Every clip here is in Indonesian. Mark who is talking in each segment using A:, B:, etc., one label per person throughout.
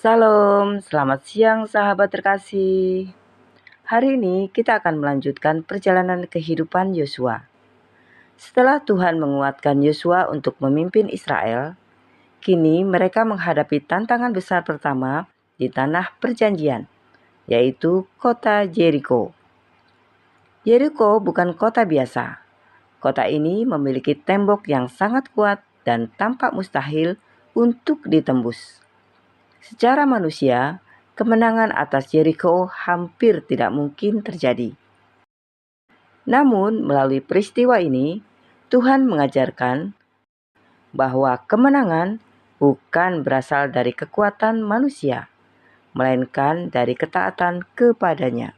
A: Salam, selamat siang sahabat terkasih. Hari ini kita akan melanjutkan perjalanan kehidupan Yosua. Setelah Tuhan menguatkan Yosua untuk memimpin Israel, kini mereka menghadapi tantangan besar pertama di tanah perjanjian, yaitu kota Yeriko. Yeriko bukan kota biasa. Kota ini memiliki tembok yang sangat kuat dan tampak mustahil untuk ditembus. Secara manusia, kemenangan atas Yeriko hampir tidak mungkin terjadi. Namun, melalui peristiwa ini, Tuhan mengajarkan bahwa kemenangan bukan berasal dari kekuatan manusia, melainkan dari ketaatan kepadanya.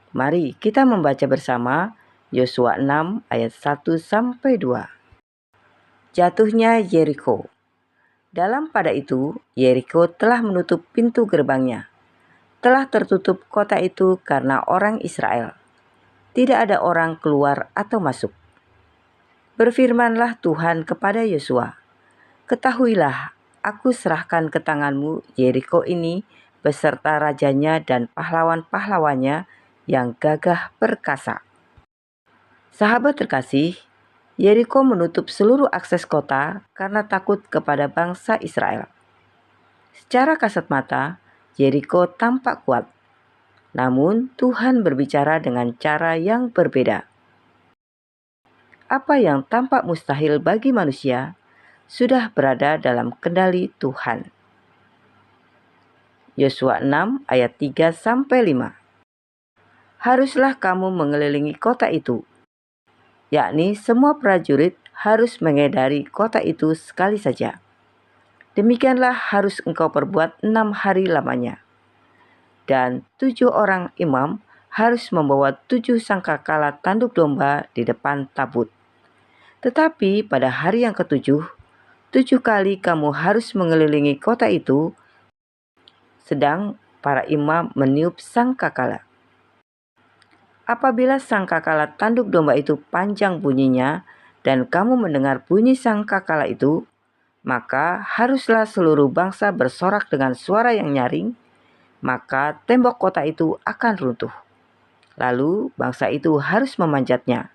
A: Mari kita membaca bersama Yosua 6 ayat 1-2. Jatuhnya Yeriko. Dalam pada itu, Yeriko telah menutup pintu gerbangnya. Telah tertutup kota itu karena orang Israel. Tidak ada orang keluar atau masuk. Berfirmanlah Tuhan kepada Yosua, "Ketahuilah, aku serahkan ke tanganmu Yeriko ini beserta rajanya dan pahlawan-pahlawannya yang gagah perkasa." Sahabat terkasih, Yeriko menutup seluruh akses kota karena takut kepada bangsa Israel. Secara kasat mata, Yeriko tampak kuat. Namun Tuhan berbicara dengan cara yang berbeda. Apa yang tampak mustahil bagi manusia sudah berada dalam kendali Tuhan. Yosua 6 ayat 3-5. Haruslah kamu mengelilingi kota itu, yakni semua prajurit harus mengedari kota itu sekali saja. Demikianlah harus engkau perbuat 6 hari lamanya. Dan 7 orang imam harus membawa 7 sangkakala tanduk domba di depan tabut. Tetapi pada hari yang ketujuh, 7 kali kamu harus mengelilingi kota itu, sedang para imam meniup sangkakala. Apabila sangkakala tanduk domba itu panjang bunyinya, dan kamu mendengar bunyi sangkakala itu, maka haruslah seluruh bangsa bersorak dengan suara yang nyaring, maka tembok kota itu akan runtuh. Lalu bangsa itu harus memanjatnya,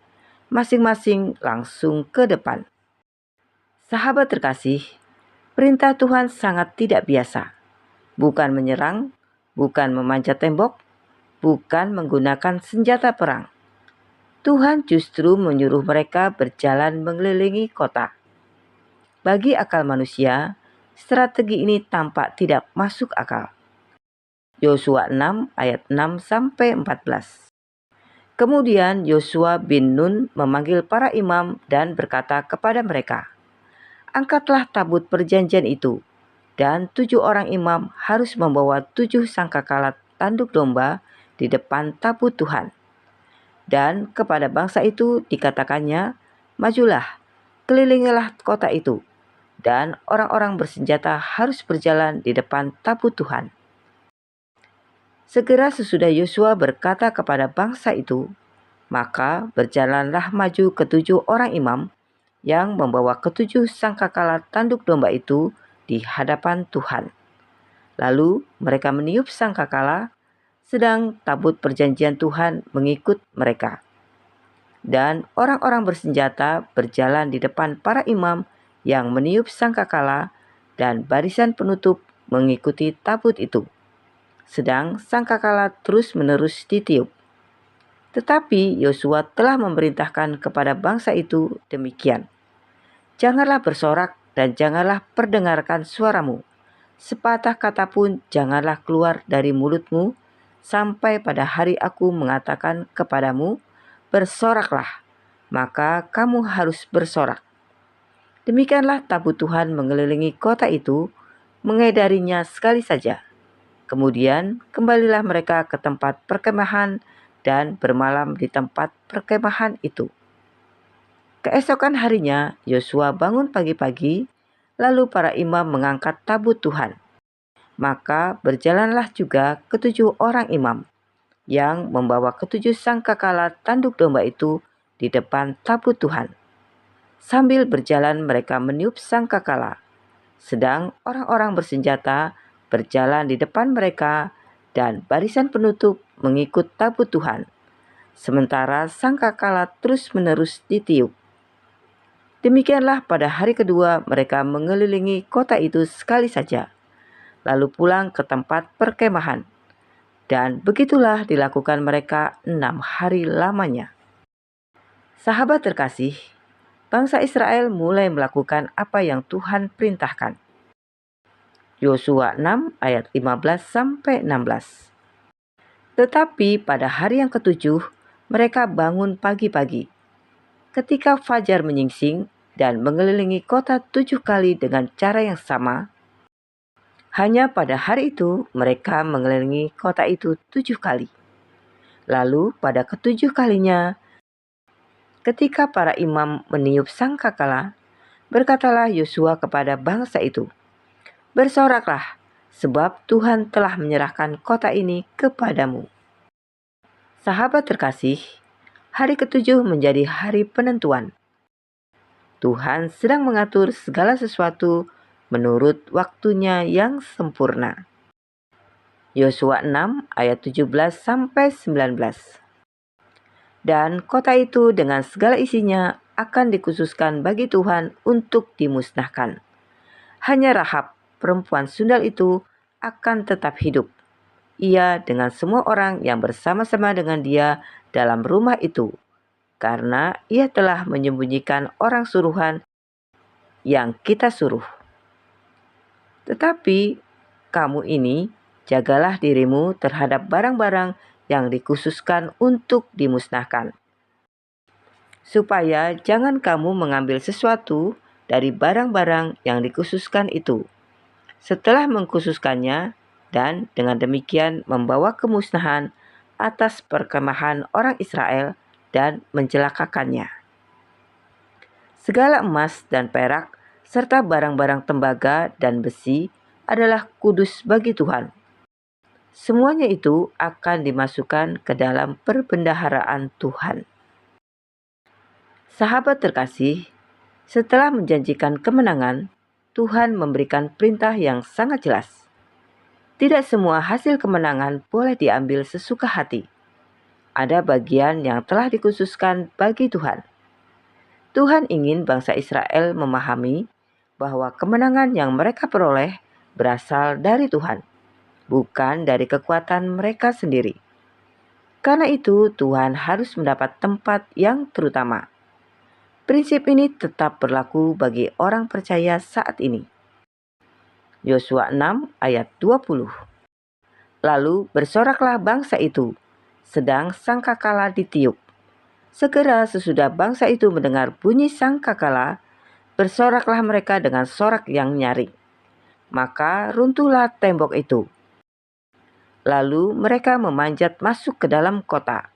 A: masing-masing langsung ke depan. Sahabat terkasih, perintah Tuhan sangat tidak biasa. Bukan menyerang, bukan memanjat tembok, bukan menggunakan senjata perang. Tuhan justru menyuruh mereka berjalan mengelilingi kota. Bagi akal manusia, strategi ini tampak tidak masuk akal. Yosua 6 ayat 6-14. Kemudian Yosua bin Nun memanggil para imam dan berkata kepada mereka, "Angkatlah tabut perjanjian itu, dan 7 orang imam harus membawa 7 sangkakala tanduk domba di depan tabut Tuhan." Dan kepada bangsa itu dikatakannya, "Majulah, kelilingilah kota itu, dan orang-orang bersenjata harus berjalan di depan tabut Tuhan." Segera sesudah Yosua berkata kepada bangsa itu, maka berjalanlah maju ke-7 orang imam yang membawa ke-7 sangkakala tanduk domba itu di hadapan Tuhan. Lalu mereka meniup sangkakala, sedang tabut perjanjian Tuhan mengikut mereka. Dan orang-orang bersenjata berjalan di depan para imam yang meniup sangkakala, dan barisan penutup mengikuti tabut itu. Sedang sangkakala terus-menerus ditiup. Tetapi Yosua telah memerintahkan kepada bangsa itu demikian, "Janganlah bersorak dan janganlah perdengarkan suaramu. Sepatah kata pun janganlah keluar dari mulutmu, sampai pada hari aku mengatakan kepadamu, bersoraklah, maka kamu harus bersorak." Demikianlah tabut Tuhan mengelilingi kota itu, mengedarinya sekali saja. Kemudian kembalilah mereka ke tempat perkemahan dan bermalam di tempat perkemahan itu. Keesokan harinya Yosua bangun pagi-pagi, lalu para imam mengangkat tabut Tuhan. Maka berjalanlah juga ke-7 orang imam yang membawa ke-7 sangkakala tanduk domba itu di depan tabut Tuhan. Sambil berjalan mereka meniup sangkakala, sedang orang-orang bersenjata berjalan di depan mereka dan barisan penutup mengikut tabut Tuhan, sementara sangkakala terus-menerus ditiup. Demikianlah pada hari kedua mereka mengelilingi kota itu sekali saja, lalu pulang ke tempat perkemahan. Dan begitulah dilakukan mereka 6 hari lamanya. Sahabat terkasih, bangsa Israel mulai melakukan apa yang Tuhan perintahkan. Yosua 6 ayat 15-16. Tetapi pada hari yang ketujuh, mereka bangun pagi-pagi. Ketika fajar menyingsing dan mengelilingi kota 7 kali dengan cara yang sama, hanya pada hari itu mereka mengelilingi kota itu 7 kali. Lalu pada ketujuh kalinya, ketika para imam meniup sangkakala, berkatalah Yosua kepada bangsa itu, "Bersoraklah, sebab Tuhan telah menyerahkan kota ini kepadamu." Sahabat terkasih, hari ketujuh menjadi hari penentuan. Tuhan sedang mengatur segala sesuatu menurut waktunya yang sempurna. Yosua 6 ayat 17-19. Dan kota itu dengan segala isinya akan dikhususkan bagi Tuhan untuk dimusnahkan. Hanya Rahab, perempuan sundal itu, akan tetap hidup. Ia dengan semua orang yang bersama-sama dengan dia dalam rumah itu, karena ia telah menyembunyikan orang suruhan yang kita suruh. Tetapi kamu ini, jagalah dirimu terhadap barang-barang yang dikhususkan untuk dimusnahkan, supaya jangan kamu mengambil sesuatu dari barang-barang yang dikhususkan itu, setelah mengkhususkannya, dan dengan demikian membawa kemusnahan atas perkemahan orang Israel dan mencelakakannya. Segala emas dan perak serta barang-barang tembaga dan besi adalah kudus bagi Tuhan. Semuanya itu akan dimasukkan ke dalam perbendaharaan Tuhan. Sahabat terkasih, setelah menjanjikan kemenangan, Tuhan memberikan perintah yang sangat jelas. Tidak semua hasil kemenangan boleh diambil sesuka hati. Ada bagian yang telah dikhususkan bagi Tuhan. Tuhan ingin bangsa Israel memahami bahwa kemenangan yang mereka peroleh berasal dari Tuhan, bukan dari kekuatan mereka sendiri. Karena itu, Tuhan harus mendapat tempat yang terutama. Prinsip ini tetap berlaku bagi orang percaya saat ini. Yosua 6 ayat 20. Lalu bersoraklah bangsa itu, sedang sangkakala ditiup. Segera sesudah bangsa itu mendengar bunyi sangkakala, bersoraklah mereka dengan sorak yang nyaring. Maka runtuhlah tembok itu. Lalu mereka memanjat masuk ke dalam kota.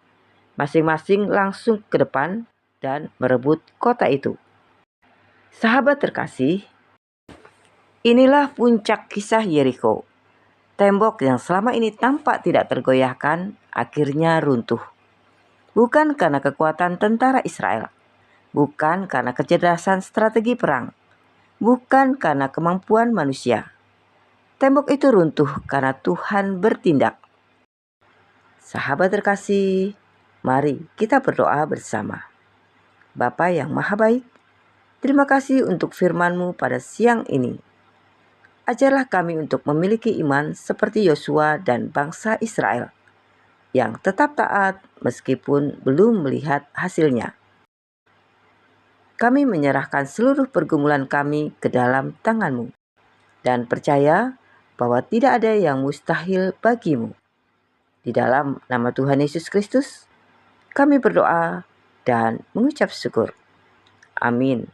A: Masing-masing langsung ke depan dan merebut kota itu. Sahabat terkasih, inilah puncak kisah Yeriko. Tembok yang selama ini tampak tidak tergoyahkan akhirnya runtuh. Bukan karena kekuatan tentara Israel, bukan karena kecerdasan strategi perang, bukan karena kemampuan manusia. Tembok itu runtuh karena Tuhan bertindak. Sahabat terkasih, mari kita berdoa bersama. Bapa yang Maha Baik, terima kasih untuk firman-Mu pada siang ini. Ajarlah kami untuk memiliki iman seperti Yosua dan bangsa Israel, yang tetap taat meskipun belum melihat hasilnya. Kami menyerahkan seluruh pergumulan kami ke dalam tangan-Mu, dan percaya bahwa tidak ada yang mustahil bagi-Mu. Di dalam nama Tuhan Yesus Kristus, kami berdoa dan mengucap syukur. Amin.